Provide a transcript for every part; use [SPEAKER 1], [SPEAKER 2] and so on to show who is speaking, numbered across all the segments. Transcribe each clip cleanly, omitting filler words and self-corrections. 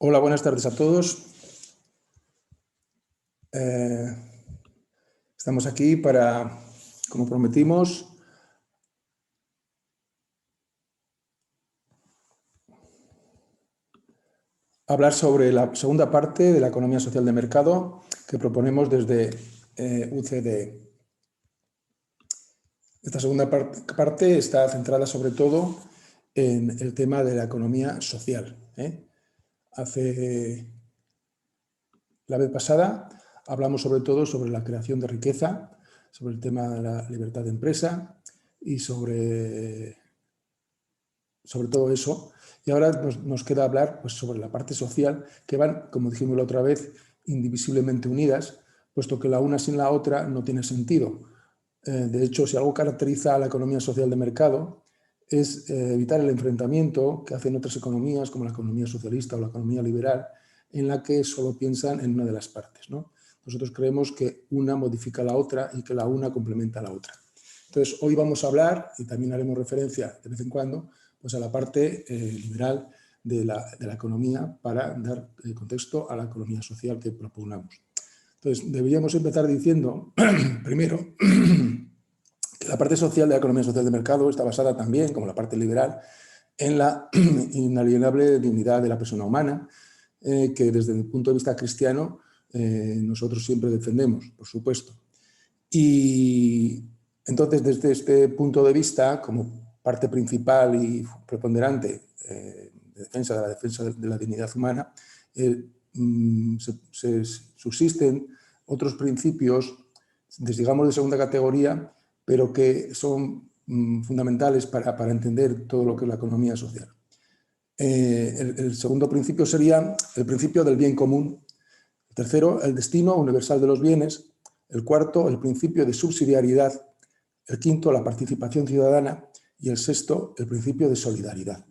[SPEAKER 1] Hola, buenas tardes a todos. Estamos aquí para, como prometimos, hablar sobre la segunda parte de la economía social de mercado que proponemos desde UCD. Esta segunda parte está centrada sobre todo en el tema de la economía social. La vez pasada hablamos sobre todo sobre la creación de riqueza, sobre el tema de la libertad de empresa y sobre todo eso. Y ahora nos queda hablar pues, sobre la parte social, que van, como dijimos la otra vez, indivisiblemente unidas, puesto que la una sin la otra no tiene sentido. De hecho, si algo caracteriza a la economía social de mercado es evitar el enfrentamiento que hacen otras economías, como la economía socialista o la economía liberal, en la que solo piensan en una de las partes, ¿no? Nosotros creemos que una modifica a la otra y que la una complementa a la otra. Entonces, hoy vamos a hablar, y también haremos referencia de vez en cuando, pues a la parte liberal de la economía para dar contexto a la economía social que proponemos. Entonces, deberíamos empezar diciendo, primero, que la parte social de la economía social de mercado está basada también, como la parte liberal, en la inalienable dignidad de la persona humana, que desde el punto de vista cristiano nosotros siempre defendemos, por supuesto. Y entonces, desde este punto de vista, como parte principal y preponderante de la defensa de la dignidad humana, subsisten otros principios, digamos, de segunda categoría, pero que son fundamentales para entender todo lo que es la economía social. El segundo principio sería el principio del bien común. El tercero, el destino universal de los bienes. El cuarto, el principio de subsidiariedad. El quinto, la participación ciudadana. Y el sexto, el principio de solidaridad.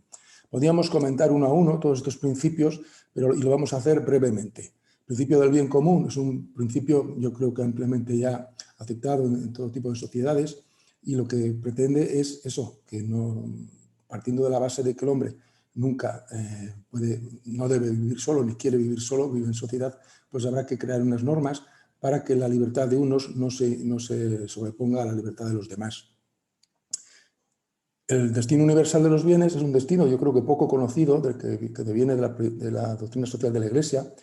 [SPEAKER 1] Podríamos comentar uno a uno todos estos principios, y lo vamos a hacer brevemente. El principio del bien común es un principio, yo creo que ampliamente ya aceptado en todo tipo de sociedades, y lo que pretende es eso, que no, partiendo de la base de que el hombre nunca no debe vivir solo, ni quiere vivir solo, vive en sociedad, pues habrá que crear unas normas para que la libertad de unos no se sobreponga a la libertad de los demás. El destino universal de los bienes es un destino, yo creo que poco conocido, que deviene de la doctrina social de la Iglesia,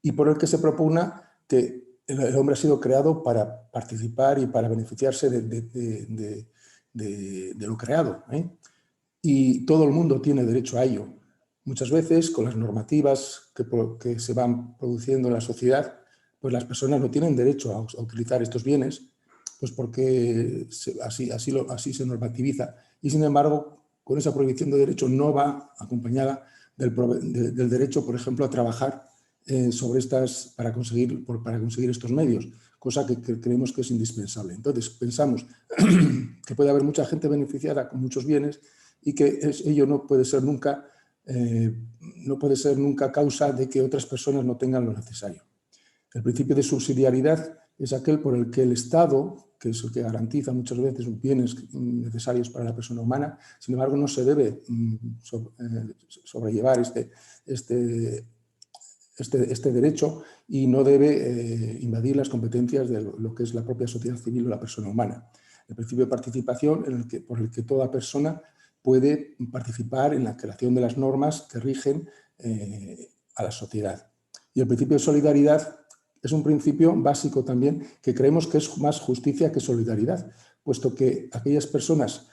[SPEAKER 1] y por el que se propugna que el hombre ha sido creado para participar y para beneficiarse de lo creado, y todo el mundo tiene derecho a ello. Muchas veces, con las normativas que se van produciendo en la sociedad, pues las personas no tienen derecho a utilizar estos bienes, pues porque así se normativiza. Y sin embargo, con esa prohibición de derecho no va acompañada del derecho, por ejemplo, a trabajar para conseguir estos medios, cosa que creemos que es indispensable. Entonces, pensamos que puede haber mucha gente beneficiada con muchos bienes y que ello no puede ser nunca causa de que otras personas no tengan lo necesario. El principio de subsidiariedad es aquel por el que el Estado, que es el que garantiza muchas veces bienes necesarios para la persona humana, sin embargo no se debe sobrellevar este derecho y no debe invadir las competencias de lo que es la propia sociedad civil o la persona humana. El principio de participación por el que toda persona puede participar en la creación de las normas que rigen a la sociedad. Y el principio de solidaridad es un principio básico también que creemos que es más justicia que solidaridad, puesto que aquellas personas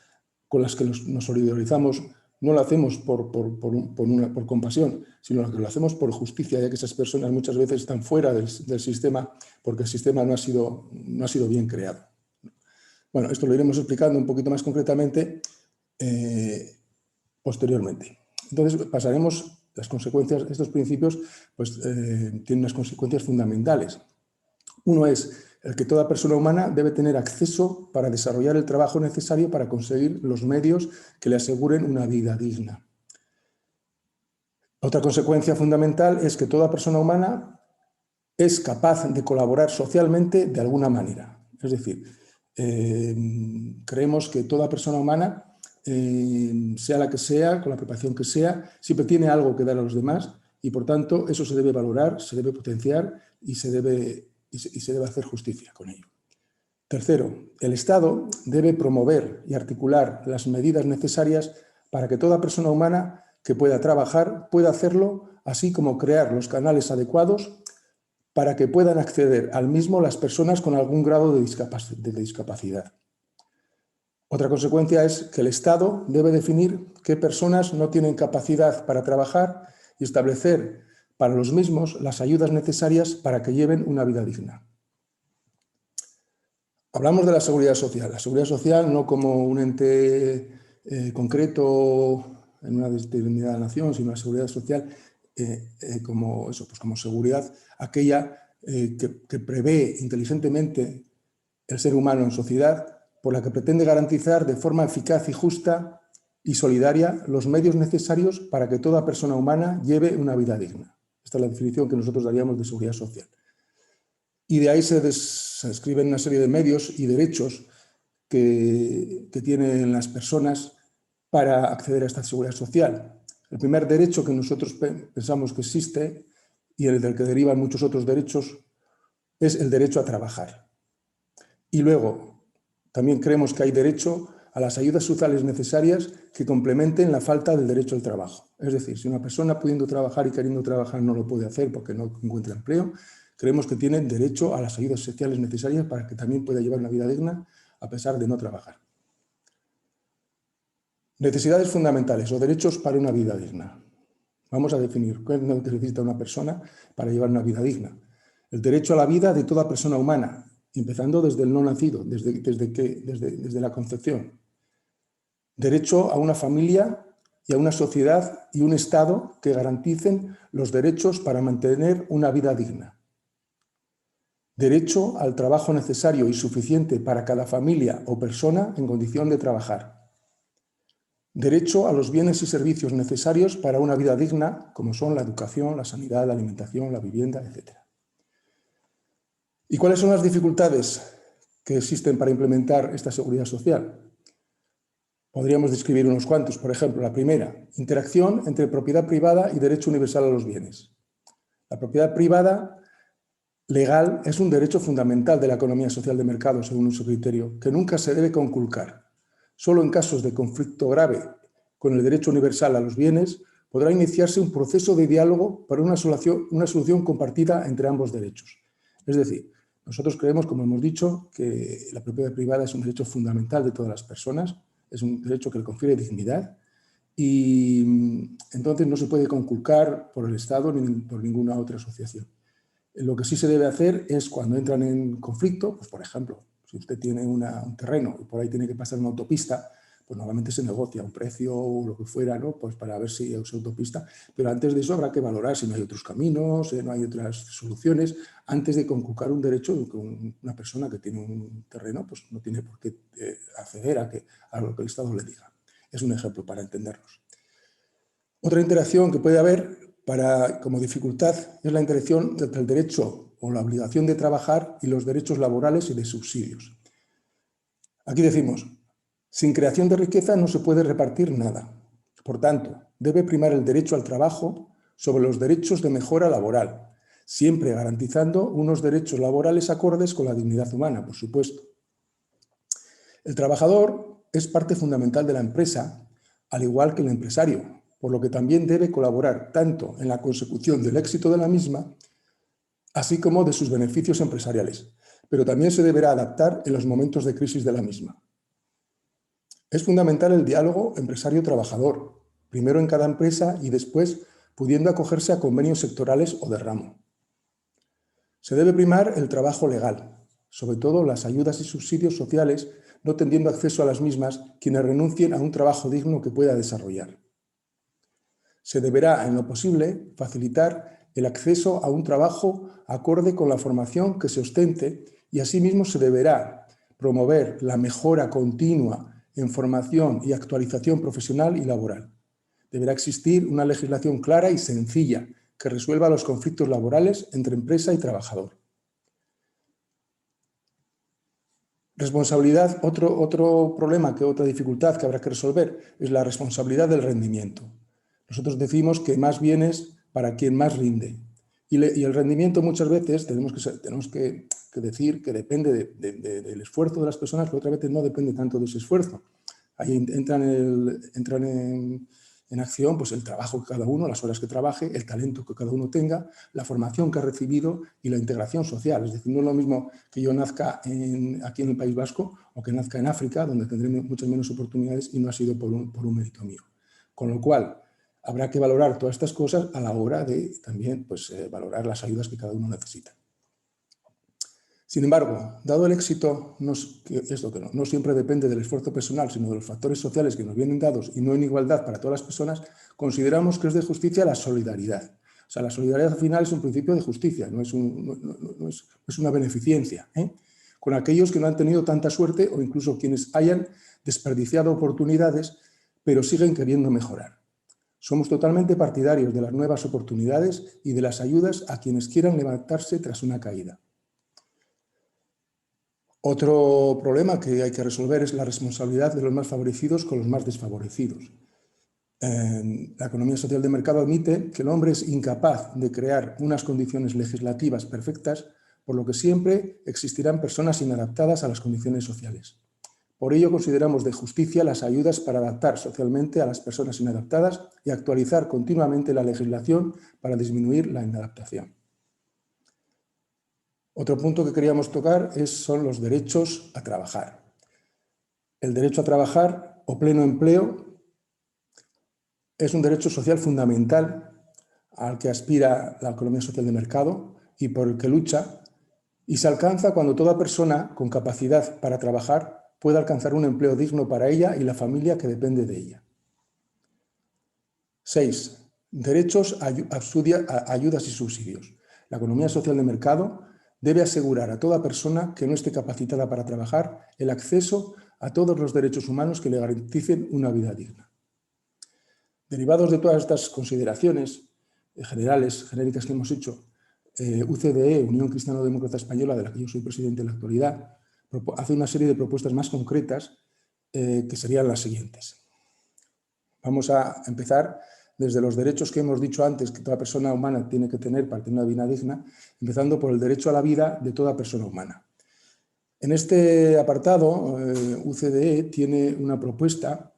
[SPEAKER 1] con las que nos solidarizamos no lo hacemos por compasión, sino que lo hacemos por justicia, ya que esas personas muchas veces están fuera del sistema porque el sistema no ha sido bien creado. Bueno, esto lo iremos explicando un poquito más concretamente posteriormente. Entonces pasaremos las consecuencias. Estos principios pues, tienen unas consecuencias fundamentales. Uno es el que toda persona humana debe tener acceso para desarrollar el trabajo necesario para conseguir los medios que le aseguren una vida digna. Otra consecuencia fundamental es que toda persona humana es capaz de colaborar socialmente de alguna manera. Es decir, creemos que toda persona humana, sea la que sea, con la preparación que sea, siempre tiene algo que dar a los demás y por tanto eso se debe valorar, se debe potenciar y se debe hacer justicia con ello. Tercero, el Estado debe promover y articular las medidas necesarias para que toda persona humana que pueda trabajar pueda hacerlo, así como crear los canales adecuados para que puedan acceder al mismo las personas con algún grado de discapacidad. Otra consecuencia es que el Estado debe definir qué personas no tienen capacidad para trabajar y establecer para los mismos las ayudas necesarias para que lleven una vida digna. Hablamos de la seguridad social no como un ente concreto en una determinada nación, sino la seguridad social como seguridad aquella que prevé inteligentemente el ser humano en sociedad, por la que pretende garantizar de forma eficaz y justa y solidaria los medios necesarios para que toda persona humana lleve una vida digna. Esta es la definición que nosotros daríamos de seguridad social. Y de ahí se describen una serie de medios y derechos que tienen las personas para acceder a esta seguridad social. El primer derecho que nosotros pensamos que existe y el del que derivan muchos otros derechos es el derecho a trabajar. Y luego también creemos que hay derecho a las ayudas sociales necesarias que complementen la falta del derecho al trabajo. Es decir, si una persona pudiendo trabajar y queriendo trabajar no lo puede hacer porque no encuentra empleo, creemos que tienen derecho a las ayudas sociales necesarias para que también pueda llevar una vida digna a pesar de no trabajar. Necesidades fundamentales o derechos para una vida digna. Vamos a definir qué necesita una persona para llevar una vida digna. El derecho a la vida de toda persona humana, empezando desde el no nacido, desde la concepción. Derecho a una familia y a una sociedad y un Estado que garanticen los derechos para mantener una vida digna. Derecho al trabajo necesario y suficiente para cada familia o persona en condición de trabajar. Derecho a los bienes y servicios necesarios para una vida digna, como son la educación, la sanidad, la alimentación, la vivienda, etc. ¿Y cuáles son las dificultades que existen para implementar esta seguridad social? Podríamos describir unos cuantos. Por ejemplo, la primera, interacción entre propiedad privada y derecho universal a los bienes. La propiedad privada legal es un derecho fundamental de la economía social de mercado, según su criterio, que nunca se debe conculcar. Solo en casos de conflicto grave con el derecho universal a los bienes podrá iniciarse un proceso de diálogo para una solución compartida entre ambos derechos. Es decir, nosotros creemos, como hemos dicho, que la propiedad privada es un derecho fundamental de todas las personas, es un derecho que le confiere dignidad y entonces no se puede conculcar por el Estado ni por ninguna otra asociación. Lo que sí se debe hacer es cuando entran en conflicto, pues por ejemplo, si usted tiene un terreno y por ahí tiene que pasar una autopista, pues normalmente se negocia un precio o lo que fuera, ¿no? Pues para ver si es autopista, pero antes de eso habrá que valorar si no hay otros caminos, no hay otras soluciones, antes de conculcar un derecho que una persona que tiene un terreno pues no tiene por qué acceder a lo que el Estado le diga. Es un ejemplo para entendernos. Otra interacción que puede haber como dificultad es la interacción entre el derecho o la obligación de trabajar y los derechos laborales y de subsidios. Aquí decimos, sin creación de riqueza no se puede repartir nada. Por tanto, debe primar el derecho al trabajo sobre los derechos de mejora laboral, siempre garantizando unos derechos laborales acordes con la dignidad humana, por supuesto. El trabajador es parte fundamental de la empresa, al igual que el empresario, por lo que también debe colaborar tanto en la consecución del éxito de la misma, así como de sus beneficios empresariales, pero también se deberá adaptar en los momentos de crisis de la misma. Es fundamental el diálogo empresario-trabajador, primero en cada empresa y después pudiendo acogerse a convenios sectorales o de ramo. Se debe primar el trabajo legal, sobre todo las ayudas y subsidios sociales, no teniendo acceso a las mismas quienes renuncien a un trabajo digno que pueda desarrollar. Se deberá, en lo posible, facilitar el acceso a un trabajo acorde con la formación que se ostente y asimismo se deberá promover la mejora continua en formación y actualización profesional y laboral. Deberá existir una legislación clara y sencilla que resuelva los conflictos laborales entre empresa y trabajador. Responsabilidad, otro problema, otra dificultad que habrá que resolver es la responsabilidad del rendimiento. Nosotros decimos que más bienes para quien más rinde. Y el rendimiento muchas veces tenemos que decir que depende del esfuerzo de las personas, pero otras veces no depende tanto de ese esfuerzo. Ahí entran en acción pues, el trabajo que cada uno, las horas que trabaje, el talento que cada uno tenga, la formación que ha recibido y la integración social. Es decir, no es lo mismo que yo nazca aquí en el País Vasco o que nazca en África, donde tendré muchas menos oportunidades y no ha sido por un mérito mío. Con lo cual, habrá que valorar todas estas cosas a la hora de también pues, valorar las ayudas que cada uno necesita. Sin embargo, dado el éxito, no siempre depende del esfuerzo personal, sino de los factores sociales que nos vienen dados y no en igualdad para todas las personas, consideramos que es de justicia la solidaridad. O sea, la solidaridad al final es un principio de justicia, no es una beneficencia, con aquellos que no han tenido tanta suerte o incluso quienes hayan desperdiciado oportunidades, pero siguen queriendo mejorar. Somos totalmente partidarios de las nuevas oportunidades y de las ayudas a quienes quieran levantarse tras una caída. Otro problema que hay que resolver es la responsabilidad de los más favorecidos con los más desfavorecidos. La economía social de mercado admite que el hombre es incapaz de crear unas condiciones legislativas perfectas, por lo que siempre existirán personas inadaptadas a las condiciones sociales. Por ello consideramos de justicia las ayudas para adaptar socialmente a las personas inadaptadas y actualizar continuamente la legislación para disminuir la inadaptación. Otro punto que queríamos tocar son los derechos a trabajar. El derecho a trabajar o pleno empleo es un derecho social fundamental al que aspira la economía social de mercado y por el que lucha, y se alcanza cuando toda persona con capacidad para trabajar pueda alcanzar un empleo digno para ella y la familia que depende de ella. 6. Derechos a ayudas y subsidios. La economía social de mercado debe asegurar a toda persona que no esté capacitada para trabajar el acceso a todos los derechos humanos que le garanticen una vida digna. Derivados de todas estas consideraciones genéricas que hemos hecho, UCDE, Unión Cristiano-Demócrata Española, de la que yo soy presidente en la actualidad, hace una serie de propuestas más concretas que serían las siguientes. Vamos a empezar desde los derechos que hemos dicho antes que toda persona humana tiene que tener para tener una vida digna, empezando por el derecho a la vida de toda persona humana. En este apartado, UCDE tiene una propuesta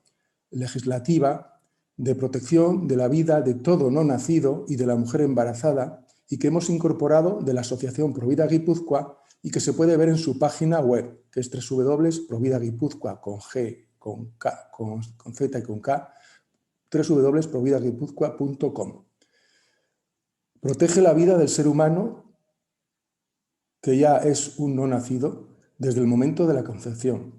[SPEAKER 1] legislativa de protección de la vida de todo no nacido y de la mujer embarazada y que hemos incorporado de la Asociación Provida Guipúzcoa y que se puede ver en su página web, que es www.providaguipuzcoa, con Z y con K, www.providaguipuzcoa.com. Protege la vida del ser humano, que ya es un no nacido, desde el momento de la concepción.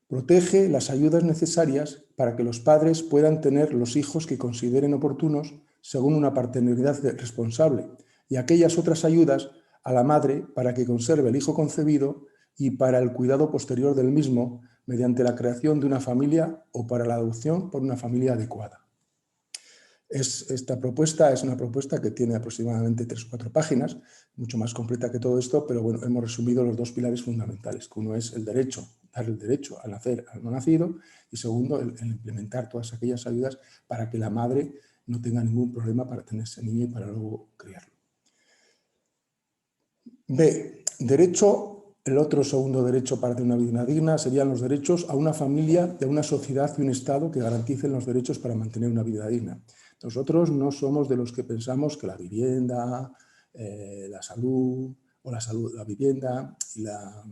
[SPEAKER 1] Protege las ayudas necesarias para que los padres puedan tener los hijos que consideren oportunos según una paternidad responsable y aquellas otras ayudas a la madre para que conserve el hijo concebido y para el cuidado posterior del mismo mediante la creación de una familia o para la adopción por una familia adecuada. Esta propuesta es una propuesta que tiene aproximadamente 3 o 4 páginas, mucho más completa que todo esto, pero bueno, hemos resumido los dos pilares fundamentales, que uno es el derecho, dar el derecho a nacer al no nacido, y segundo, el implementar todas aquellas ayudas para que la madre no tenga ningún problema para tener ese niño y para luego criarlo. B. El otro segundo derecho para tener una vida digna serían los derechos a una familia, de una sociedad y un Estado que garanticen los derechos para mantener una vida digna. Nosotros no somos de los que pensamos que la vivienda, la salud, la vivienda y la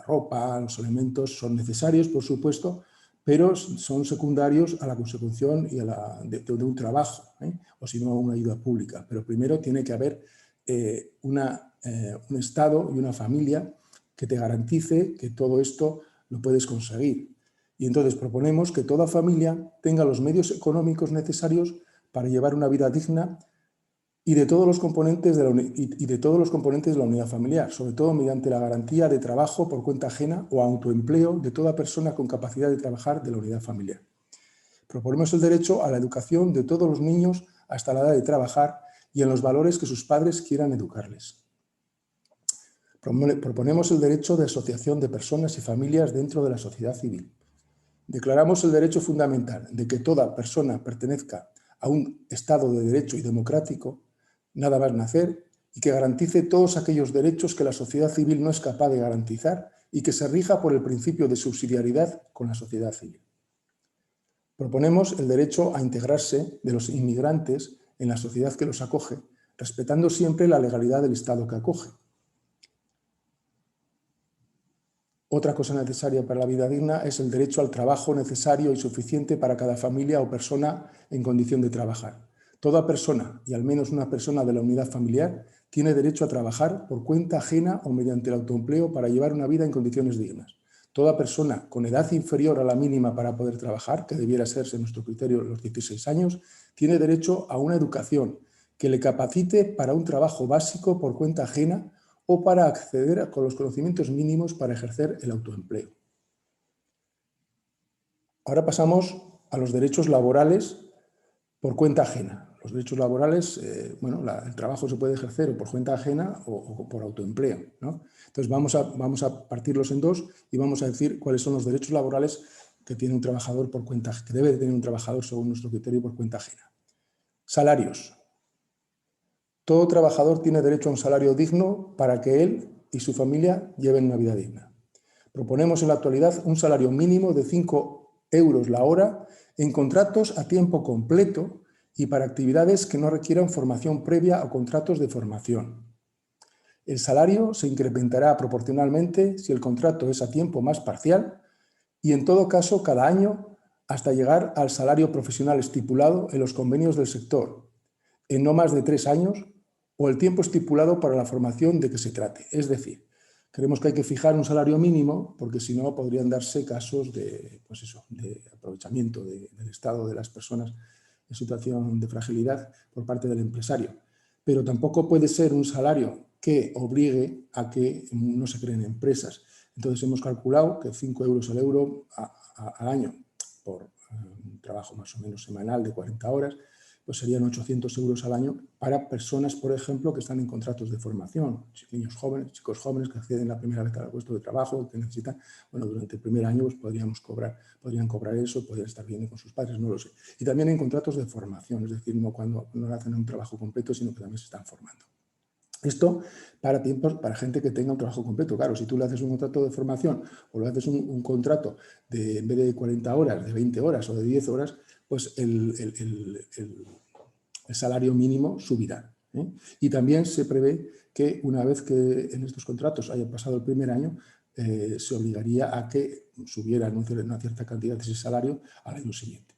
[SPEAKER 1] ropa, los alimentos son necesarios, por supuesto, pero son secundarios a la consecución y de un trabajo, o si no, una ayuda pública. Pero primero tiene que haber un Estado y una familia que te garantice que todo esto lo puedes conseguir. Y entonces proponemos que toda familia tenga los medios económicos necesarios para llevar una vida digna y de todos los componentes de la unidad familiar, sobre todo mediante la garantía de trabajo por cuenta ajena o autoempleo de toda persona con capacidad de trabajar de la unidad familiar. Proponemos el derecho a la educación de todos los niños hasta la edad de trabajar y en los valores que sus padres quieran educarles. Proponemos el derecho de asociación de personas y familias dentro de la sociedad civil. Declaramos el derecho fundamental de que toda persona pertenezca a un Estado de derecho y democrático, nada más nacer, y que garantice todos aquellos derechos que la sociedad civil no es capaz de garantizar y que se rija por el principio de subsidiariedad con la sociedad civil. Proponemos el derecho a integrarse de los inmigrantes en la sociedad que los acoge, respetando siempre la legalidad del Estado que acoge. Otra cosa necesaria para la vida digna es el derecho al trabajo necesario y suficiente para cada familia o persona en condición de trabajar. Toda persona, y al menos una persona de la unidad familiar, tiene derecho a trabajar por cuenta ajena o mediante el autoempleo para llevar una vida en condiciones dignas. Toda persona con edad inferior a la mínima para poder trabajar, que debiera ser, en nuestro criterio, los 16 años, tiene derecho a una educación que le capacite para un trabajo básico por cuenta ajena o para acceder con los conocimientos mínimos para ejercer el autoempleo. Ahora pasamos a los derechos laborales por cuenta ajena. Los derechos laborales, el trabajo se puede ejercer o por cuenta ajena o por autoempleo, ¿no? Entonces vamos a partirlos en dos y vamos a decir cuáles son los derechos laborales que tiene un trabajador por cuenta, que debe tener un trabajador según nuestro criterio por cuenta ajena. Salarios. Todo trabajador tiene derecho a un salario digno para que él y su familia lleven una vida digna. Proponemos en la actualidad un salario mínimo de 5 euros la hora en contratos a tiempo completo y para actividades que no requieran formación previa o contratos de formación. El salario se incrementará proporcionalmente si el contrato es a tiempo más parcial y en todo caso cada año hasta llegar al salario profesional estipulado en los convenios del sector, en no más de 3 años o el tiempo estipulado para la formación de que se trate. Es decir, creemos que hay que fijar un salario mínimo porque si no podrían darse casos de aprovechamiento del estado de las personas en situación de fragilidad por parte del empresario. Pero tampoco puede ser un salario que obligue a que no se creen empresas. Entonces hemos calculado que 5 euros al euro al año por un trabajo más o menos semanal de 40 horas, pues serían 800 euros al año para personas, por ejemplo, que están en contratos de formación, niños jóvenes, chicos jóvenes que acceden la primera vez al puesto de trabajo, que necesitan, durante el primer año pues podrían cobrar eso, podrían estar viviendo con sus padres, no lo sé. Y también en contratos de formación, es decir, no cuando no hacen un trabajo completo, sino que también se están formando. Esto para gente que tenga un trabajo completo. Claro, si tú le haces un contrato de formación o le haces un contrato en vez de 40 horas, de 20 horas o de 10 horas, pues el salario mínimo subirá, ¿eh? Y también se prevé que una vez que en estos contratos haya pasado el primer año, se obligaría a que subiera una cierta cantidad de ese salario al año siguiente.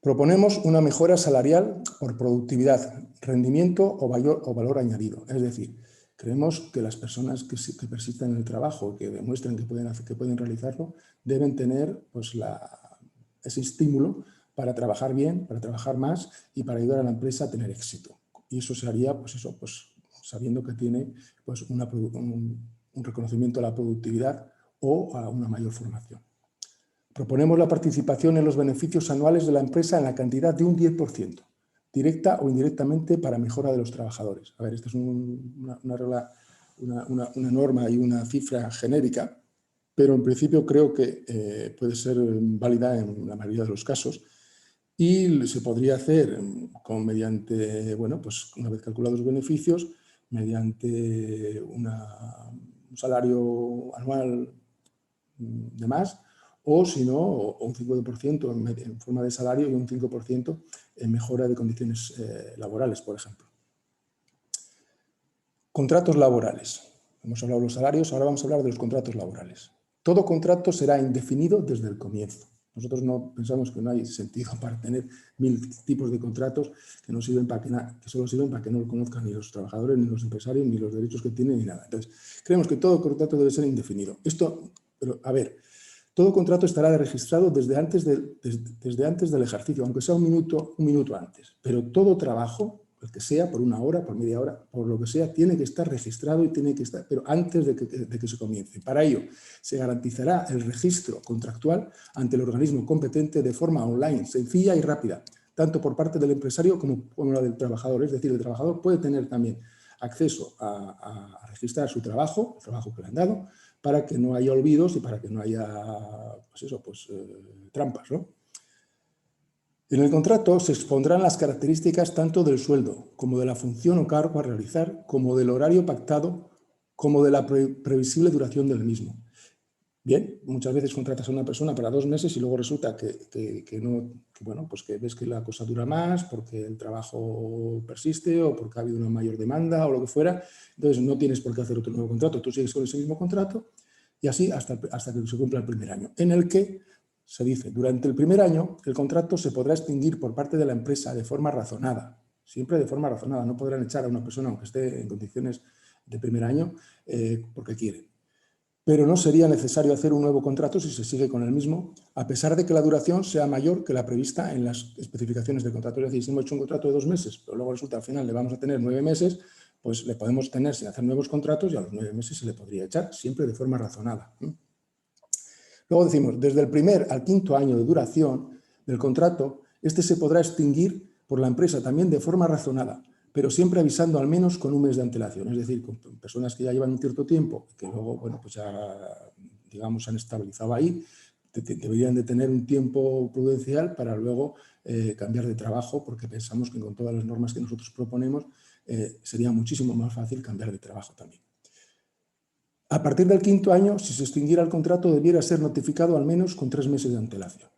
[SPEAKER 1] Proponemos una mejora salarial por productividad, rendimiento o valor añadido. Es decir, creemos que las personas que persistan en el trabajo, que demuestren que pueden realizarlo, deben tener pues, ese estímulo para trabajar bien, para trabajar más y para ayudar a la empresa a tener éxito. Y eso se haría sabiendo que tiene pues, un reconocimiento a la productividad o a una mayor formación. Proponemos la participación en los beneficios anuales de la empresa en la cantidad de un 10%, directa o indirectamente para mejora de los trabajadores. A ver, esta es una norma y una cifra genérica, pero en principio creo que puede ser válida en la mayoría de los casos y se podría hacer mediante, pues una vez calculados los beneficios, mediante un salario anual de más, o si no, un 5% en forma de salario y un 5% en mejora de condiciones laborales, por ejemplo. Contratos laborales. Hemos hablado de los salarios, ahora vamos a hablar de los contratos laborales. Todo contrato será indefinido desde el comienzo. Nosotros no pensamos que no hay sentido para tener 1000 tipos de contratos que solo sirven para que no lo conozcan ni los trabajadores, ni los empresarios, ni los derechos que tienen, ni nada. Entonces, creemos que todo contrato debe ser indefinido. Pero, a ver, todo contrato estará registrado desde antes del ejercicio, aunque sea un minuto antes. Pero todo trabajo, el que sea, por una hora, por media hora, por lo que sea, tiene que estar registrado y tiene que estar, pero antes de que se comience. Para ello, se garantizará el registro contractual ante el organismo competente de forma online, sencilla y rápida, tanto por parte del empresario como la del trabajador. Es decir, el trabajador puede tener también acceso a registrar su trabajo, el trabajo que le han dado, para que no haya olvidos y para que no haya trampas, ¿no? En el contrato se expondrán las características tanto del sueldo, como de la función o cargo a realizar, como del horario pactado, como de la previsible duración del mismo. Bien, muchas veces contratas a una persona para 2 meses y luego resulta que no, bueno, pues que ves que la cosa dura más porque el trabajo persiste o porque ha habido una mayor demanda o lo que fuera. Entonces no tienes por qué hacer otro nuevo contrato, tú sigues con ese mismo contrato y así hasta que se cumpla el primer año, en el que se dice, durante el primer año el contrato se podrá extinguir por parte de la empresa de forma razonada, siempre de forma razonada, no podrán echar a una persona aunque esté en condiciones de primer año porque quieren. Pero no sería necesario hacer un nuevo contrato si se sigue con el mismo, a pesar de que la duración sea mayor que la prevista en las especificaciones del contrato. Es decir, si hemos hecho un contrato de 2 meses, pero luego resulta al final le vamos a tener 9 meses, pues le podemos tener sin hacer nuevos contratos y a los 9 meses se le podría echar, siempre de forma razonada. Luego decimos, desde el primer al quinto año de duración del contrato, este se podrá extinguir por la empresa también de forma razonada, pero siempre avisando al menos con un mes de antelación, es decir, con personas que ya llevan un cierto tiempo, que luego, bueno, pues ya, digamos, han estabilizado ahí, deberían de tener un tiempo prudencial para luego cambiar de trabajo, porque pensamos que con todas las normas que nosotros proponemos sería muchísimo más fácil cambiar de trabajo también. A partir del quinto año, si se extinguiera el contrato, debiera ser notificado al menos con 3 meses de antelación.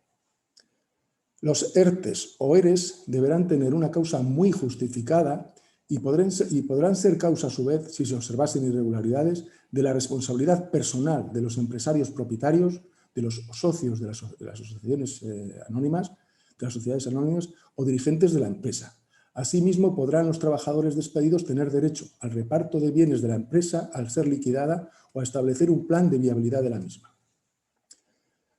[SPEAKER 1] Los ERTES o ERES deberán tener una causa muy justificada y podrán ser causa a su vez, si se observasen irregularidades, de la responsabilidad personal de los empresarios propietarios, de los socios de las asociaciones anónimas, de las sociedades anónimas o dirigentes de la empresa. Asimismo, podrán los trabajadores despedidos tener derecho al reparto de bienes de la empresa al ser liquidada o a establecer un plan de viabilidad de la misma.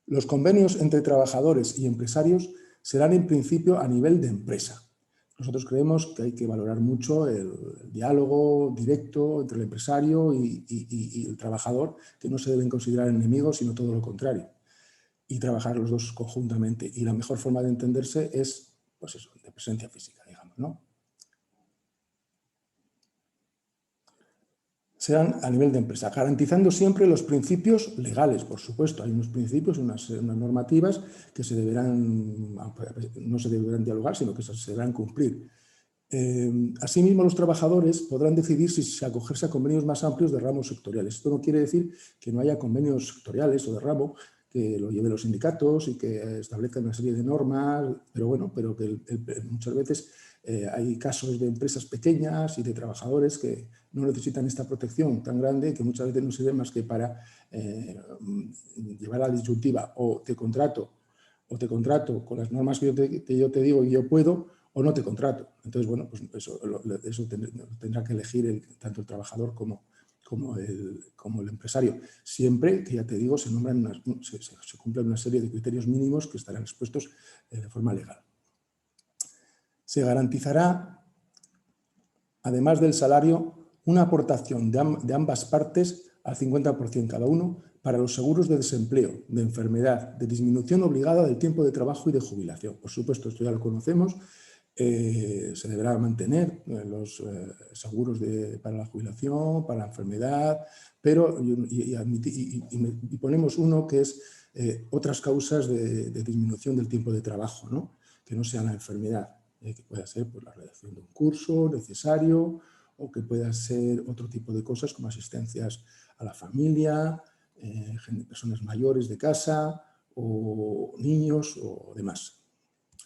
[SPEAKER 1] Los convenios entre trabajadores y empresarios serán en principio a nivel de empresa. Nosotros creemos que hay que valorar mucho el diálogo directo entre el empresario y el trabajador, que no se deben considerar enemigos, sino todo lo contrario, y trabajar los dos conjuntamente. Y la mejor forma de entenderse es, pues eso, de presencia física, digamos, ¿no? Serán a nivel de empresa, garantizando siempre los principios legales, por supuesto. Hay unos principios, unas normativas que no se deberán dialogar, sino que se deberán cumplir. Asimismo, los trabajadores podrán decidir si acogerse a convenios más amplios de ramos sectoriales. Esto no quiere decir que no haya convenios sectoriales o de ramo, que lo lleven los sindicatos y que establezcan una serie de normas, pero bueno, pero que muchas veces hay casos de empresas pequeñas y de trabajadores que no necesitan esta protección tan grande, que muchas veces no sirve más que para llevar a la disyuntiva o te contrato con las normas que yo te digo y yo puedo, o no te contrato. Entonces, bueno, pues eso tendrá que elegir tanto el trabajador como el empresario. Siempre, que ya te digo, se cumplen una serie de criterios mínimos que estarán expuestos de forma legal. Se garantizará, además del salario, una aportación de ambas partes al 50% cada uno para los seguros de desempleo, de enfermedad, de disminución obligada del tiempo de trabajo y de jubilación. Por supuesto, esto ya lo conocemos. Se deberá mantener los seguros para la jubilación, para la enfermedad, pero y ponemos uno que es otras causas de disminución del tiempo de trabajo, ¿no? Que no sea la enfermedad, que pueda ser por la redacción de un curso necesario o que pueda ser otro tipo de cosas como asistencias a la familia, personas mayores de casa o niños o demás.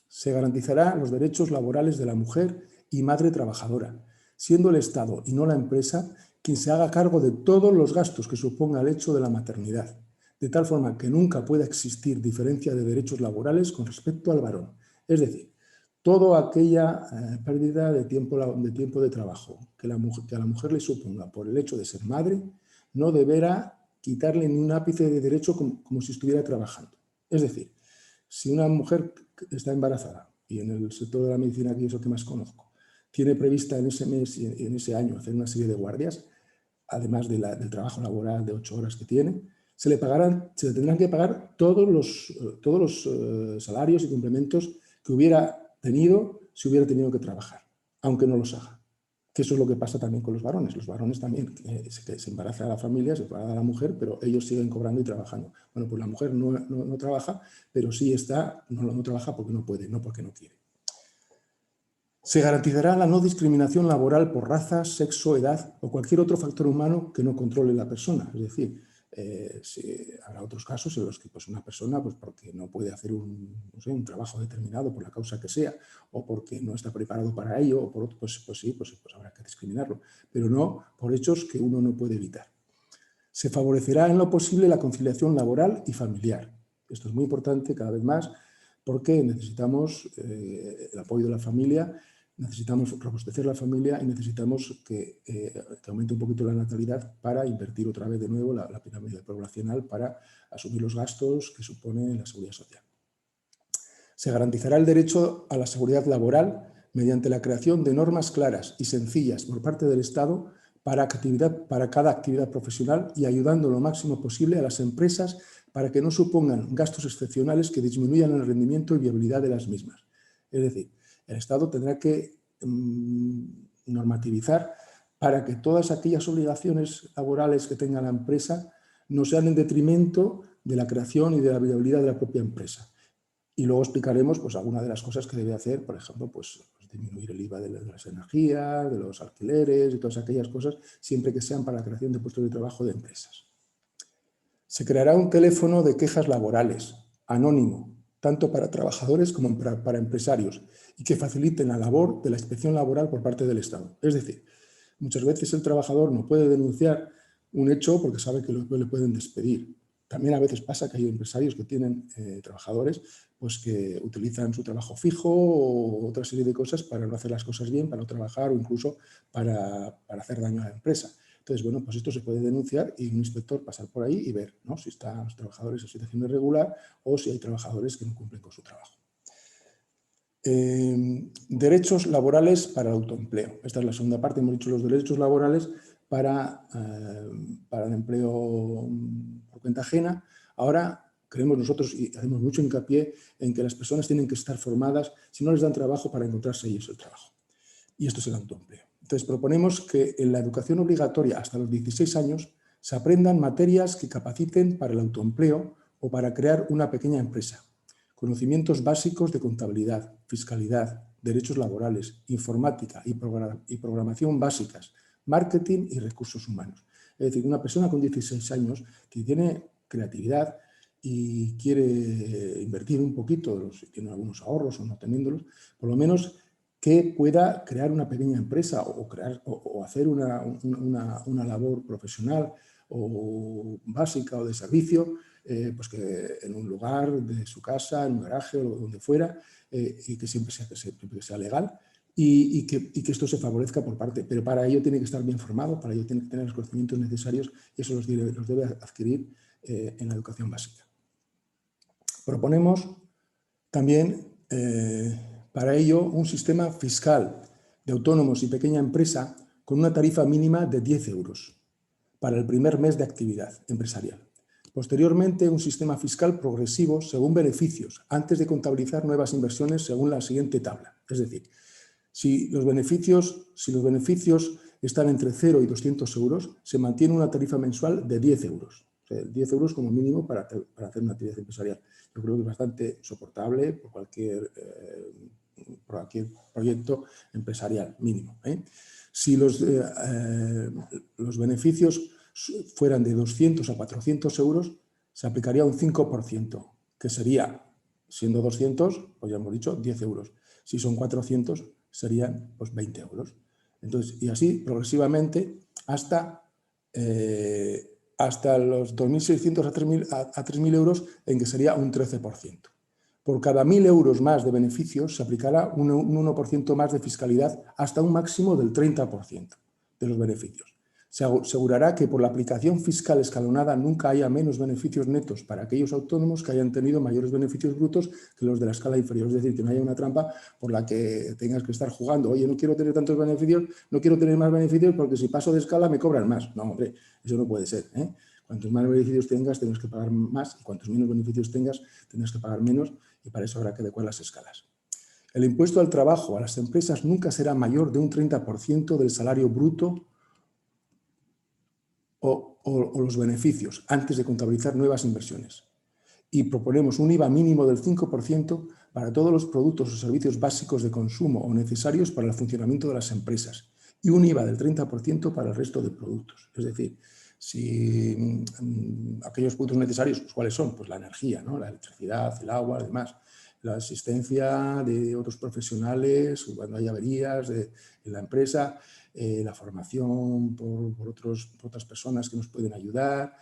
[SPEAKER 1] Se garantizarán los derechos laborales de la mujer y madre trabajadora, siendo el Estado y no la empresa quien se haga cargo de todos los gastos que suponga el hecho de la maternidad, de tal forma que nunca pueda existir diferencia de derechos laborales con respecto al varón. Es decir, toda aquella pérdida de tiempo de trabajo que a la mujer le suponga por el hecho de ser madre, no deberá quitarle ni un ápice de derecho como si estuviera trabajando. Es decir, si una mujer está embarazada y en el sector de la medicina, que es lo que más conozco, tiene prevista en ese mes y en ese año hacer una serie de guardias, además del trabajo laboral de 8 horas que tiene, se le tendrán que pagar todos los salarios y complementos que hubiera tenido si hubiera tenido que trabajar, aunque no los haga. Que eso es lo que pasa también con los varones. Los varones también se embaraza a la familia, se embaraza a la mujer, pero ellos siguen cobrando y trabajando. Bueno, pues la mujer no trabaja, pero sí no trabaja porque no puede, no porque no quiere. Se garantizará la no discriminación laboral por raza, sexo, edad o cualquier otro factor humano que no controle la persona. Es decir, habrá otros casos en los que pues, una persona, pues, porque no puede hacer un trabajo determinado por la causa que sea, o porque no está preparado para ello, o por otro, pues sí, habrá que discriminarlo, pero no por hechos que uno no puede evitar. Se favorecerá en lo posible la conciliación laboral y familiar. Esto es muy importante cada vez más porque necesitamos el apoyo de la familia, necesitamos robustecer la familia y necesitamos que aumente un poquito la natalidad para invertir otra vez de nuevo la pirámide poblacional para asumir los gastos que supone la seguridad social. Se garantizará el derecho a la seguridad laboral mediante la creación de normas claras y sencillas por parte del Estado para cada actividad profesional y ayudando lo máximo posible a las empresas para que no supongan gastos excepcionales que disminuyan el rendimiento y viabilidad de las mismas. Es decir, el Estado tendrá que normativizar para que todas aquellas obligaciones laborales que tenga la empresa no sean en detrimento de la creación y de la viabilidad de la propia empresa. Y luego explicaremos pues, algunas de las cosas que debe hacer, por ejemplo, pues disminuir el IVA de las energías, de los alquileres y todas aquellas cosas, siempre que sean para la creación de puestos de trabajo de empresas. Se creará un teléfono de quejas laborales, anónimo, tanto para trabajadores como para empresarios, y que faciliten la labor de la inspección laboral por parte del Estado. Es decir, muchas veces el trabajador no puede denunciar un hecho porque sabe que le pueden despedir. También a veces pasa que hay empresarios que tienen trabajadores pues que utilizan su trabajo fijo o otra serie de cosas para no hacer las cosas bien, para no trabajar o incluso para hacer daño a la empresa. Entonces, bueno, pues esto se puede denunciar y un inspector pasar por ahí y ver, ¿no?, si están los trabajadores en situación irregular o si hay trabajadores que no cumplen con su trabajo. Derechos laborales para el autoempleo. Esta es la segunda parte. Hemos dicho los derechos laborales para el empleo por cuenta ajena. Ahora creemos nosotros y hacemos mucho hincapié en que las personas tienen que estar formadas, si no les dan trabajo, para encontrarse ellos el trabajo. Y esto es el autoempleo. Entonces proponemos que en la educación obligatoria hasta los 16 años se aprendan materias que capaciten para el autoempleo o para crear una pequeña empresa. Conocimientos básicos de contabilidad, fiscalidad, derechos laborales, informática y programación básicas, marketing y recursos humanos. Es decir, una persona con 16 años que tiene creatividad y quiere invertir un poquito, si tiene algunos ahorros o no teniéndolos, por lo menos que pueda crear una pequeña empresa o hacer una labor profesional o básica o de servicio, pues que en un lugar de su casa, en un garaje o donde fuera, y que siempre sea legal y que esto se favorezca por parte. Pero para ello tiene que estar bien formado, para ello tiene que tener los conocimientos necesarios y eso los debe adquirir en la educación básica. Proponemos también para ello un sistema fiscal de autónomos y pequeña empresa con una tarifa mínima de 10 euros para el primer mes de actividad empresarial. Posteriormente, un sistema fiscal progresivo según beneficios, antes de contabilizar nuevas inversiones según la siguiente tabla. Es decir, si los beneficios están entre 0 y 200 euros, se mantiene una tarifa mensual de 10 euros. O sea, 10 euros como mínimo para hacer una actividad empresarial. Yo creo que es bastante soportable por cualquier proyecto empresarial mínimo. Si los beneficios fueran de 200 a 400 euros, se aplicaría un 5%, que sería, siendo 200, pues ya hemos dicho, 10 euros. Si son 400, serían pues 20 euros. Entonces, y así progresivamente hasta los 2.600 a 3.000 euros, en que sería un 13%. Por cada 1.000 euros más de beneficios se aplicará un 1% más de fiscalidad hasta un máximo del 30% de los beneficios. Se asegurará que por la aplicación fiscal escalonada nunca haya menos beneficios netos para aquellos autónomos que hayan tenido mayores beneficios brutos que los de la escala inferior. Es decir, que no haya una trampa por la que tengas que estar jugando. Oye, no quiero tener tantos beneficios, no quiero tener más beneficios porque si paso de escala me cobran más. No, hombre, eso no puede ser. Cuantos más beneficios tengas, tendrás que pagar más. Y cuantos menos beneficios tengas, tendrás que pagar menos. Y para eso habrá que adecuar las escalas. El impuesto al trabajo a las empresas nunca será mayor de un 30% del salario bruto o los beneficios antes de contabilizar nuevas inversiones. Y proponemos un IVA mínimo del 5% para todos los productos o servicios básicos de consumo o necesarios para el funcionamiento de las empresas y un IVA del 30% para el resto de productos. Es decir, si aquellos productos necesarios, pues, ¿cuáles son? Pues la energía, ¿no? La electricidad, el agua, además, la asistencia de otros profesionales cuando hay averías en la empresa, la formación por otras personas que nos pueden ayudar,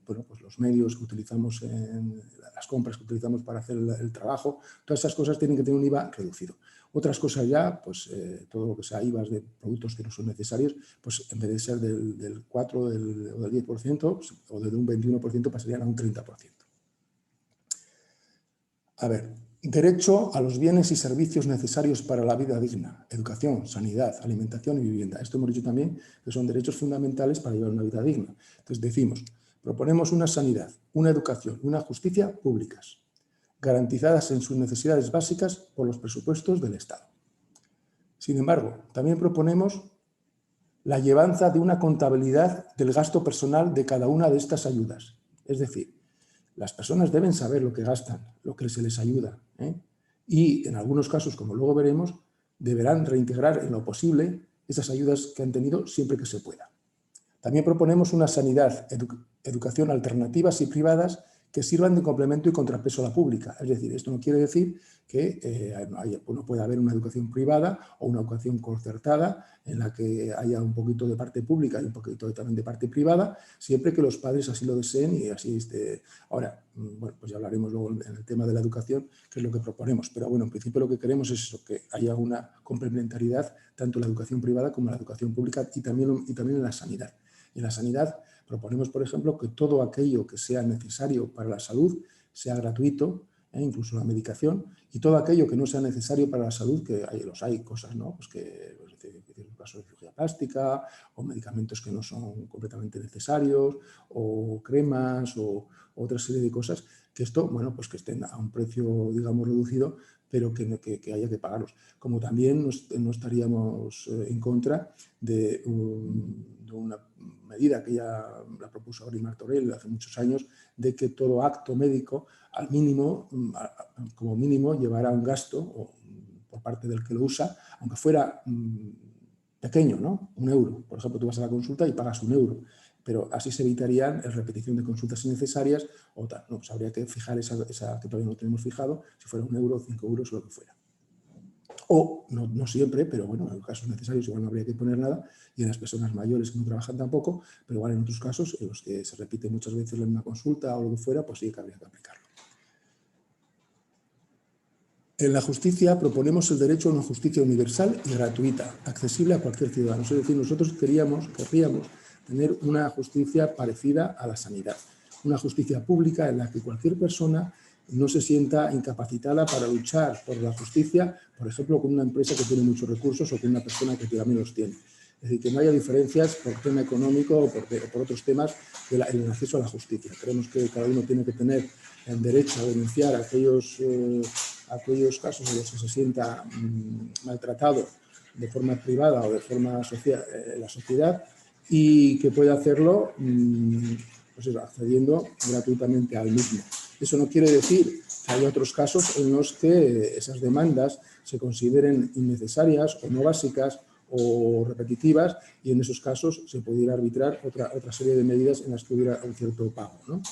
[SPEAKER 1] bueno, pues los medios que utilizamos, las compras que utilizamos para hacer el trabajo, todas esas cosas tienen que tener un IVA reducido. Otras cosas ya, pues todo lo que sea IVA de productos que no son necesarios, pues en vez de ser del 4 o del 10%, pues, o de un 21%, pasarían a un 30%. A ver, derecho a los bienes y servicios necesarios para la vida digna, educación, sanidad, alimentación y vivienda. Esto hemos dicho también que son derechos fundamentales para llevar una vida digna. Entonces decimos, proponemos una sanidad, una educación y una justicia públicas, garantizadas en sus necesidades básicas por los presupuestos del Estado. Sin embargo, también proponemos la llevanza de una contabilidad del gasto personal de cada una de estas ayudas. Es decir, las personas deben saber lo que gastan, lo que se les ayuda, y en algunos casos, como luego veremos, deberán reintegrar en lo posible esas ayudas que han tenido siempre que se pueda. También proponemos una sanidad, educación alternativas y privadas que sirvan de complemento y contrapeso a la pública. Es decir, esto no quiere decir que no pueda haber una educación privada o una educación concertada en la que haya un poquito de parte pública y un poquito también de parte privada, siempre que los padres así lo deseen y así esté. Ahora, bueno, pues ya hablaremos luego en el tema de la educación, que es lo que proponemos. Pero bueno, en principio lo que queremos es eso, que haya una complementariedad tanto en la educación privada como en la educación pública y también en la sanidad. En la sanidad proponemos, por ejemplo, que todo aquello que sea necesario para la salud sea gratuito, incluso la medicación, y todo aquello que no sea necesario para la salud, que hay cosas, ¿no? Pues que en el caso de cirugía plástica, o medicamentos que no son completamente necesarios, o cremas, o otra serie de cosas, que esto, bueno, pues que estén a un precio, digamos, reducido, pero que haya que pagarlos. Como también no estaríamos en contra de una medida que ya la propuso Auri Martorell hace muchos años, de que todo acto médico, al mínimo, como mínimo, llevará un gasto por parte del que lo usa, aunque fuera pequeño, ¿no? 1 euro. Por ejemplo, tú vas a la consulta y pagas 1 euro, pero así se evitarían la repetición de consultas innecesarias o tal. No, pues habría que fijar esa que todavía no tenemos fijado, si fuera 1 euro, 5 euros o lo que fuera. O, no siempre, pero bueno, en casos necesarios igual no habría que poner nada, y en las personas mayores que no trabajan tampoco, pero igual en otros casos, en los que se repite muchas veces la misma consulta o lo que fuera, pues sí que habría que aplicarlo. En la justicia proponemos el derecho a una justicia universal y gratuita, accesible a cualquier ciudadano. Es decir, nosotros querríamos tener una justicia parecida a la sanidad, una justicia pública en la que cualquier persona no se sienta incapacitada para luchar por la justicia, por ejemplo, con una empresa que tiene muchos recursos o con una persona que también los tiene. Es decir, que no haya diferencias por tema económico o por otros temas en el acceso a la justicia. Creemos que cada uno tiene que tener el derecho a denunciar aquellos casos en los que se sienta maltratado de forma privada o de forma en la sociedad, y que pueda hacerlo pues eso, accediendo gratuitamente al mismo. Eso no quiere decir que haya otros casos en los que esas demandas se consideren innecesarias o no básicas o repetitivas, y en esos casos se pudiera arbitrar otra serie de medidas en las que hubiera un cierto pago, ¿no?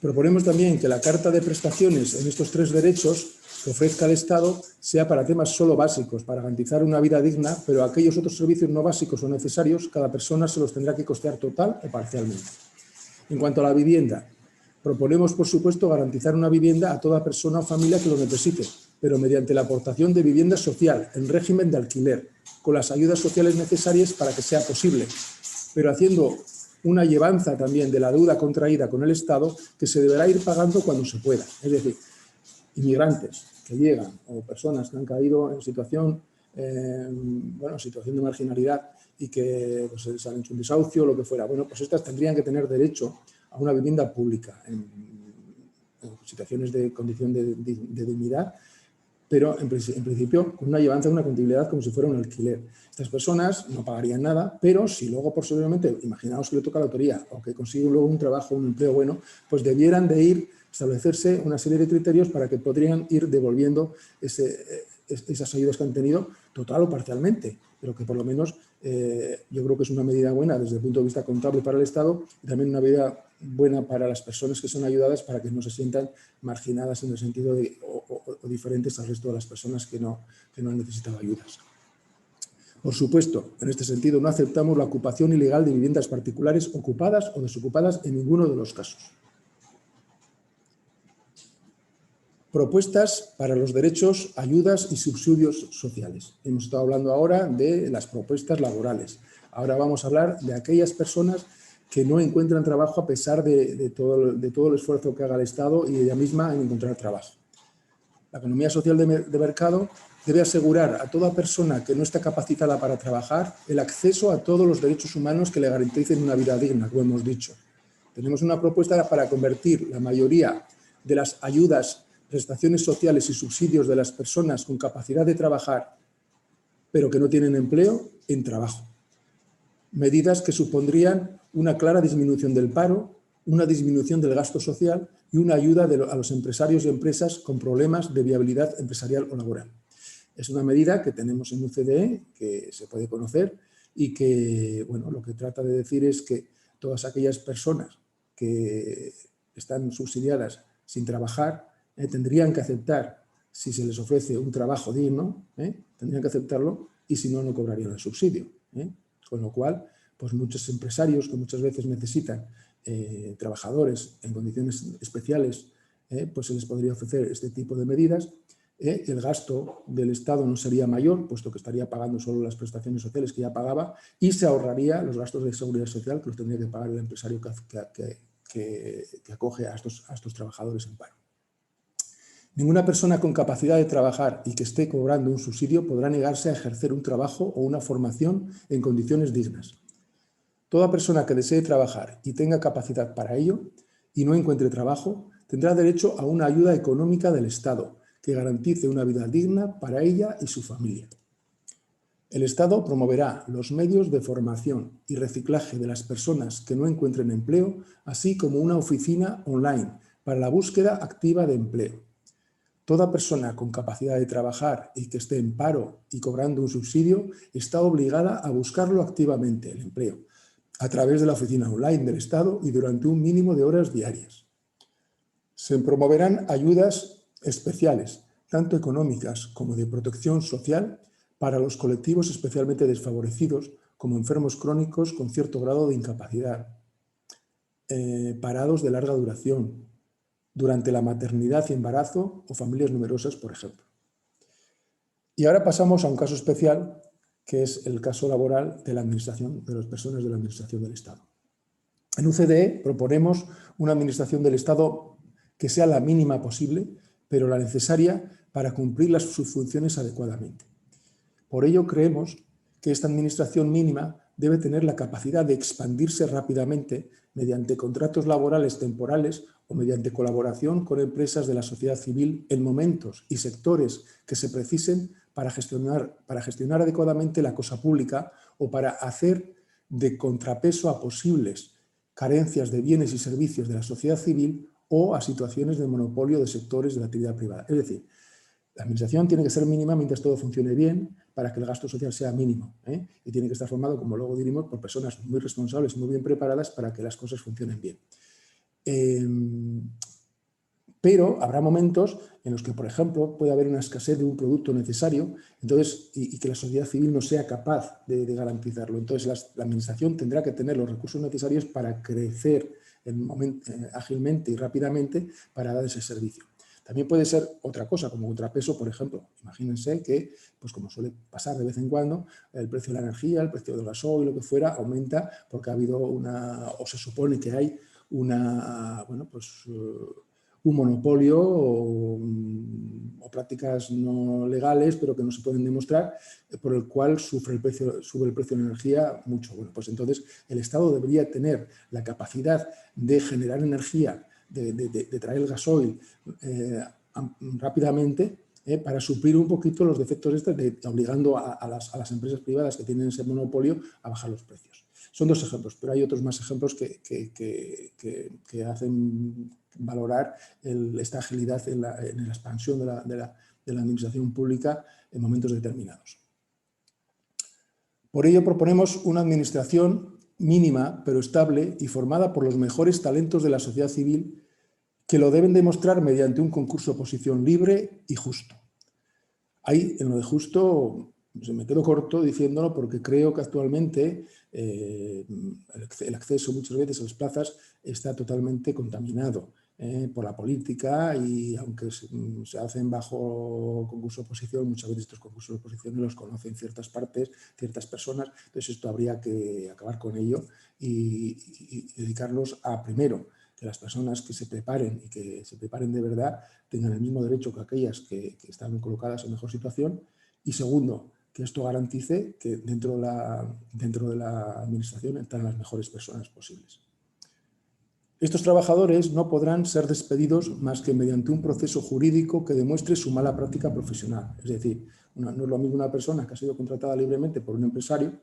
[SPEAKER 1] Proponemos también que la carta de prestaciones en estos 3 derechos que ofrezca el Estado sea para temas solo básicos, para garantizar una vida digna, pero aquellos otros servicios no básicos o necesarios, cada persona se los tendrá que costear total o parcialmente. En cuanto a la vivienda, proponemos, por supuesto, garantizar una vivienda a toda persona o familia que lo necesite, pero mediante la aportación de vivienda social en régimen de alquiler, con las ayudas sociales necesarias para que sea posible, pero haciendo una llevanza también de la deuda contraída con el Estado, que se deberá ir pagando cuando se pueda. Es decir, inmigrantes que llegan o personas que han caído en situación de marginalidad y que pues, les han hecho un desahucio o lo que fuera. Bueno, pues estas tendrían que tener derecho a una vivienda pública, situaciones de condición de dignidad, pero en principio con una llevanza de una contabilidad como si fuera un alquiler. Estas personas no pagarían nada, pero si luego posteriormente, imaginaos que le toca la lotería o que consiguen luego un trabajo, un empleo bueno, pues debieran de establecerse una serie de criterios para que podrían ir devolviendo esas ayudas que han tenido total o parcialmente, pero que por lo menos yo creo que es una medida buena desde el punto de vista contable para el Estado y también una medida buena para las personas que son ayudadas para que no se sientan marginadas en el sentido de, o diferentes al resto de las personas que no han necesitado ayudas. Por supuesto, en este sentido no aceptamos la ocupación ilegal de viviendas particulares ocupadas o desocupadas en ninguno de los casos. Propuestas para los derechos, ayudas y subsidios sociales. Hemos estado hablando ahora de las propuestas laborales. Ahora vamos a hablar de aquellas personas que no encuentran trabajo a pesar de todo el esfuerzo que haga el Estado y ella misma en encontrar trabajo. La economía social de mercado debe asegurar a toda persona que no está capacitada para trabajar el acceso a todos los derechos humanos que le garanticen una vida digna, como hemos dicho. Tenemos una propuesta para convertir la mayoría de las ayudas, prestaciones sociales y subsidios de las personas con capacidad de trabajar, pero que no tienen empleo, en trabajo. Medidas que supondrían una clara disminución del paro, una disminución del gasto social y una ayuda a los empresarios y empresas con problemas de viabilidad empresarial o laboral. Es una medida que tenemos en UCDE, que se puede conocer y que, bueno, lo que trata de decir es que todas aquellas personas que están subsidiadas sin trabajar tendrían que aceptar, si se les ofrece un trabajo digno, tendrían que aceptarlo y si no, no cobrarían el subsidio. Con lo cual, pues muchos empresarios que muchas veces necesitan trabajadores en condiciones especiales, pues se les podría ofrecer este tipo de medidas. El gasto del Estado no sería mayor, puesto que estaría pagando solo las prestaciones sociales que ya pagaba y se ahorraría los gastos de seguridad social que los tendría que pagar el empresario que acoge a estos trabajadores en paro. Ninguna persona con capacidad de trabajar y que esté cobrando un subsidio podrá negarse a ejercer un trabajo o una formación en condiciones dignas. Toda persona que desee trabajar y tenga capacidad para ello y no encuentre trabajo tendrá derecho a una ayuda económica del Estado que garantice una vida digna para ella y su familia. El Estado promoverá los medios de formación y reciclaje de las personas que no encuentren empleo, así como una oficina online para la búsqueda activa de empleo. Toda persona con capacidad de trabajar y que esté en paro y cobrando un subsidio está obligada a buscarlo activamente, el empleo, a través de la oficina online del Estado y durante un mínimo de horas diarias. Se promoverán ayudas especiales, tanto económicas como de protección social, para los colectivos especialmente desfavorecidos, como enfermos crónicos con cierto grado de incapacidad, parados de larga duración, durante la maternidad y embarazo o familias numerosas, por ejemplo. Y ahora pasamos a un caso especial, que es el caso laboral de la administración, de las personas de la administración del Estado. En UCDE proponemos una administración del Estado que sea la mínima posible, pero la necesaria para cumplir sus funciones adecuadamente. Por ello creemos que esta administración mínima debe tener la capacidad de expandirse rápidamente mediante contratos laborales temporales o mediante colaboración con empresas de la sociedad civil en momentos y sectores que se precisen para gestionar adecuadamente la cosa pública o para hacer de contrapeso a posibles carencias de bienes y servicios de la sociedad civil o a situaciones de monopolio de sectores de la actividad privada. Es decir, la administración tiene que ser mínima mientras todo funcione bien para que el gasto social sea mínimo, y tiene que estar formado, como luego diremos, por personas muy responsables y muy bien preparadas para que las cosas funcionen bien. Pero habrá momentos en los que, por ejemplo, puede haber una escasez de un producto necesario y que la sociedad civil no sea capaz de garantizarlo. Entonces, la administración tendrá que tener los recursos necesarios para crecer ágilmente y rápidamente para dar ese servicio. También puede ser otra cosa, como contrapeso, por ejemplo. Imagínense que, pues como suele pasar de vez en cuando, el precio de la energía, el precio del gasoil, lo que fuera, aumenta porque ha habido o se supone que hay un monopolio o prácticas no legales, pero que no se pueden demostrar, por el cual sube el precio de la energía mucho. Bueno, pues entonces el Estado debería tener la capacidad de generar energía de traer el gasoil rápidamente, para suplir un poquito los defectos obligando a las empresas privadas que tienen ese monopolio a bajar los precios. Son dos ejemplos, pero hay otros más ejemplos que hacen valorar esta agilidad en la expansión de la administración pública en momentos determinados. Por ello proponemos una administración mínima pero estable y formada por los mejores talentos de la sociedad civil, que lo deben demostrar mediante un concurso-oposición libre y justo. Ahí, en lo de justo, me quedo corto diciéndolo porque creo que actualmente el acceso muchas veces a las plazas está totalmente contaminado por la política, y aunque se hacen bajo concurso-oposición, muchas veces estos concursos-oposición los conocen ciertas partes, ciertas personas. Entonces esto habría que acabar con ello y dedicarlos a, primero, que las personas que se preparen y que se preparen de verdad tengan el mismo derecho que aquellas que están colocadas en mejor situación, y segundo, que esto garantice que dentro de la administración están las mejores personas posibles. Estos trabajadores no podrán ser despedidos más que mediante un proceso jurídico que demuestre su mala práctica profesional. Es decir, no es lo mismo una persona que ha sido contratada libremente por un empresario,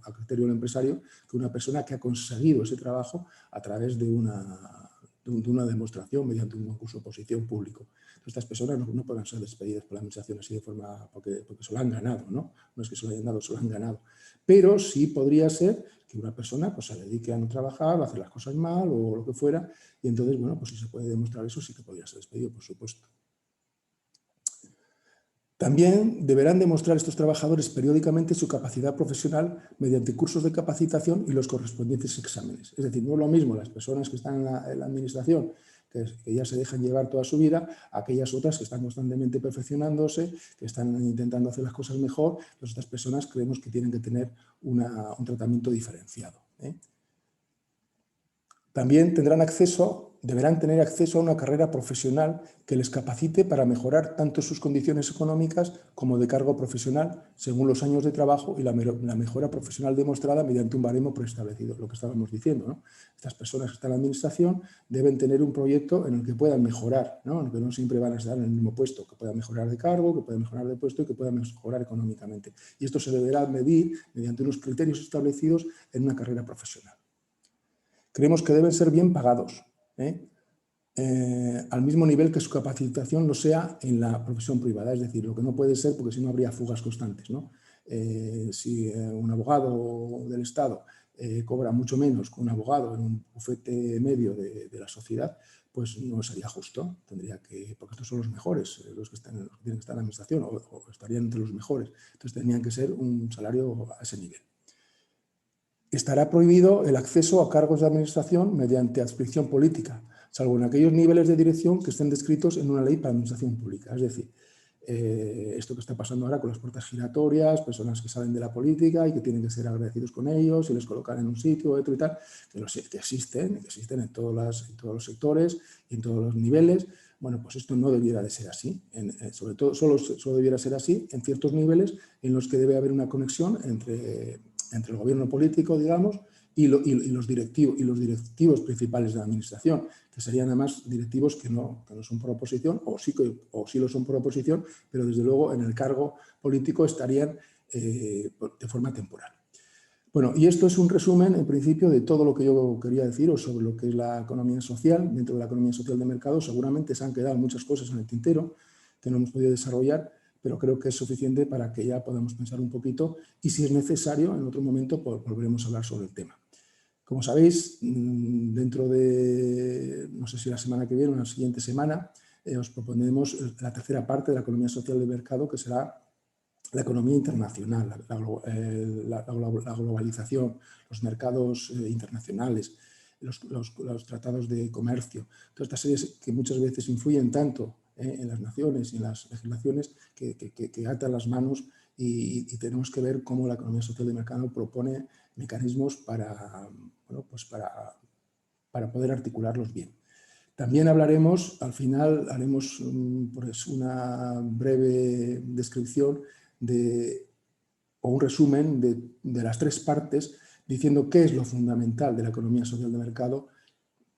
[SPEAKER 1] a criterio del empresario, que una persona que ha conseguido ese trabajo a través de una demostración mediante un concurso de oposición público. Entonces, estas personas no pueden ser despedidas por la administración así de forma, porque se lo han ganado, ¿no? No es que se lo hayan dado, se lo han ganado. Pero sí podría ser que una persona pues, se dedique a no trabajar, a hacer las cosas mal o lo que fuera, y entonces, bueno, pues si se puede demostrar eso, sí que podría ser despedido, por supuesto. También deberán demostrar estos trabajadores periódicamente su capacidad profesional mediante cursos de capacitación y los correspondientes exámenes. Es decir, no es lo mismo las personas que están en la administración, que ya se dejan llevar toda su vida, a aquellas otras que están constantemente perfeccionándose, que están intentando hacer las cosas mejor. Entonces, estas personas creemos que tienen que tener un tratamiento diferenciado. También deberán tener acceso a una carrera profesional que les capacite para mejorar tanto sus condiciones económicas como de cargo profesional según los años de trabajo y la mejora profesional demostrada mediante un baremo preestablecido, lo que estábamos diciendo, ¿no? Estas personas que están en la administración deben tener un proyecto en el que puedan mejorar, ¿no? En el que no siempre van a estar en el mismo puesto, que puedan mejorar de cargo, que puedan mejorar de puesto y que puedan mejorar económicamente. Y esto se deberá medir mediante unos criterios establecidos en una carrera profesional. Creemos que deben ser bien pagados, al mismo nivel que su capacitación lo sea en la profesión privada. Es decir, lo que no puede ser, porque si no habría fugas constantes, ¿no? Si un abogado del Estado cobra mucho menos que un abogado en un bufete medio de la sociedad, pues no sería justo. Porque estos son los mejores, los que tienen que estar en la administración, o estarían entre los mejores. Entonces tendrían que ser un salario a ese nivel. Estará prohibido el acceso a cargos de administración mediante adscripción política, salvo en aquellos niveles de dirección que estén descritos en una ley para administración pública. Es decir, esto que está pasando ahora con las puertas giratorias, personas que salen de la política y que tienen que ser agradecidos con ellos y les colocan en un sitio o otro y tal, que existen en todos los sectores y en todos los niveles. Bueno, pues esto no debiera de ser así. Sobre todo, solo debiera ser así en ciertos niveles en los que debe haber una conexión entre el gobierno político, digamos, y los directivos principales de la administración, que serían además directivos que no son por oposición, o sí lo son por oposición, pero desde luego en el cargo político estarían de forma temporal. Bueno, y esto es un resumen, en principio, de todo lo que yo quería deciros sobre lo que es la economía social. Dentro de la economía social de mercado seguramente se han quedado muchas cosas en el tintero que no hemos podido desarrollar, pero creo que es suficiente para que ya podamos pensar un poquito y, si es necesario, en otro momento volveremos a hablar sobre el tema. Como sabéis, dentro de, no sé si la semana que viene o la siguiente semana, os propondremos la tercera parte de la economía social de mercado, que será la economía internacional, la globalización, los mercados internacionales, los tratados de comercio, todas estas series que muchas veces influyen tanto en las naciones y en las legislaciones que atan las manos, y tenemos que ver cómo la economía social de mercado propone mecanismos para poder articularlos bien. También hablaremos, al final haremos pues una breve descripción o un resumen de las tres partes, diciendo qué es lo fundamental de la economía social de mercado,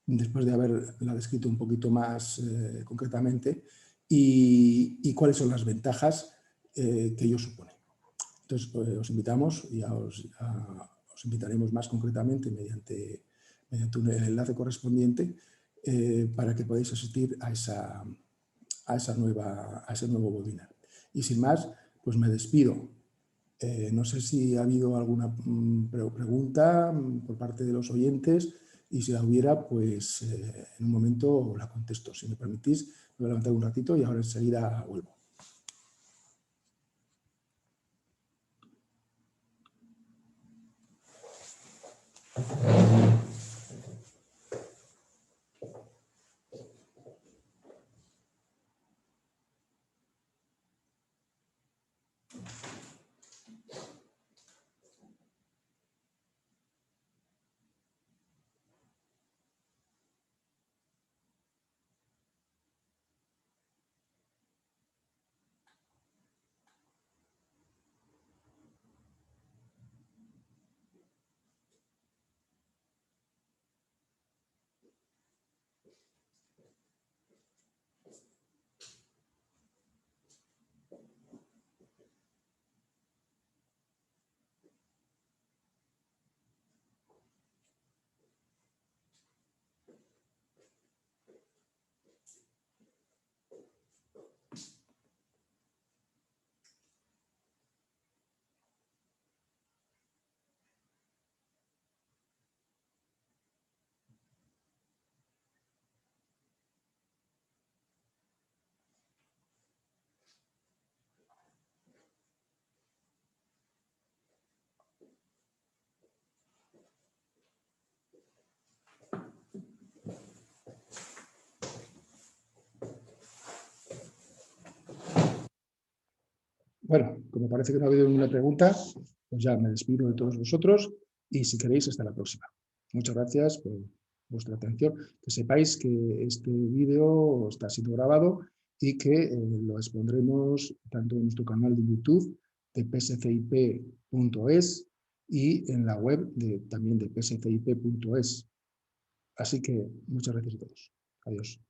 [SPEAKER 1] después de haberla descrito un poquito más concretamente, y cuáles son las ventajas que ello supone. Entonces, os invitamos y os invitaremos más concretamente mediante un enlace correspondiente para que podáis asistir a ese nuevo webinar. Y sin más, pues me despido. No sé si ha habido alguna pregunta por parte de los oyentes, y si la hubiera, pues en un momento la contesto. Si me permitís, me voy a levantar un ratito y ahora enseguida vuelvo. Bueno, como parece que no ha habido ninguna pregunta, pues ya me despido de todos vosotros y, si queréis, hasta la próxima. Muchas gracias por vuestra atención. Que sepáis que este vídeo está siendo grabado y que lo expondremos tanto en nuestro canal de YouTube de pscip.es y en la web también de pscip.es. Así que muchas gracias a todos. Adiós.